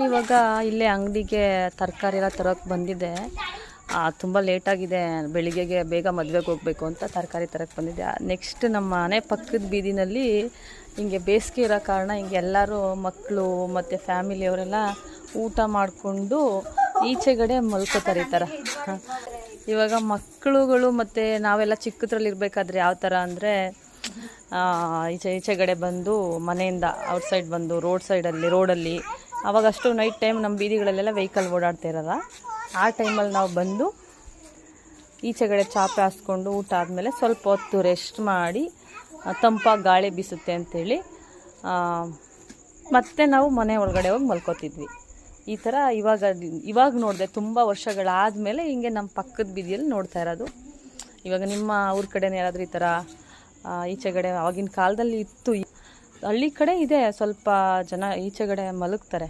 ಇವಾಗ ಇಲ್ಲೇ ಅಂಗಡಿಗೆ ತರಕಾರಿ ಎಲ್ಲ ತರೋಕ್ಕೆ ಬಂದಿದ್ದೆ. ತುಂಬ ಲೇಟಾಗಿದೆ, ಬೆಳಿಗ್ಗೆಗೆ ಬೇಗ ಮದುವೆಗೆ ಹೋಗಬೇಕು ಅಂತ ತರಕಾರಿ ತರಕ್ಕೆ ಬಂದಿದ್ದೆ. ನೆಕ್ಸ್ಟ್ ನಮ್ಮ ಮನೆ ಪಕ್ಕದ ಬೀದಿನಲ್ಲಿ ಹಿಂಗೆ ಬೇಸಿಗೆ ಇರೋ ಕಾರಣ ಹಿಂಗೆ ಎಲ್ಲರೂ ಮಕ್ಕಳು ಮತ್ತು ಫ್ಯಾಮಿಲಿಯವರೆಲ್ಲ ಊಟ ಮಾಡಿಕೊಂಡು ಈಚೆಗಡೆ ಮಲ್ಕೋತಾರೆ ಈ ಥರ. ಇವಾಗ ಮಕ್ಕಳುಗಳು ಮತ್ತು ನಾವೆಲ್ಲ ಚಿಕ್ಕದ್ರಲ್ಲಿರಬೇಕಾದ್ರೆ ಯಾವ ಥರ ಅಂದರೆ ಈಚೆಗಡೆ ಬಂದು ಮನೆಯಿಂದ ಔಟ್ಸೈಡ್ ಬಂದು ರೋಡಲ್ಲಿ ಅವಾಗಷ್ಟು ನೈಟ್ ಟೈಮ್ ನಮ್ಮ ಬೀದಿಗಳಲ್ಲೆಲ್ಲ ವೆಹಿಕಲ್ ಓಡಾಡ್ತಾ ಇರೋಲ್ಲ. ಆ ಟೈಮಲ್ಲಿ ನಾವು ಬಂದು ಈಚೆಗಡೆ ಚಾಪೆ ಹಾಸ್ಕೊಂಡು ಊಟ ಆದಮೇಲೆ ಸ್ವಲ್ಪ ಹೊತ್ತು ರೆಸ್ಟ್ ಮಾಡಿ ತಂಪಾಗಿ ಗಾಳಿ ಬೀಸುತ್ತೆ ಅಂಥೇಳಿ ಮತ್ತೆ ನಾವು ಮನೆ ಒಳಗಡೆ ಹೋಗಿ ಮಲ್ಕೋತಿದ್ವಿ. ಈ ಥರ ಇವಾಗ ನೋಡಿದೆ, ತುಂಬ ವರ್ಷಗಳಾದಮೇಲೆ ಹಿಂಗೆ ನಮ್ಮ ಪಕ್ಕದ ಬೀದಿಯಲ್ಲಿ ನೋಡ್ತಾ ಇರೋದು. ಇವಾಗ ನಿಮ್ಮ ಊರ ಕಡೆನೇ ಯಾರಾದರೂ ಈ ಥರ ಈಚೆಗಡೆ ಆವಾಗಿನ ಕಾಲದಲ್ಲಿ ಇತ್ತು, ಹಳ್ಳಿ ಕಡೆ ಇದೆ, ಸ್ವಲ್ಪ ಜನ ಈಚೆಗಡೆ ಮಲಗ್ತಾರೆ.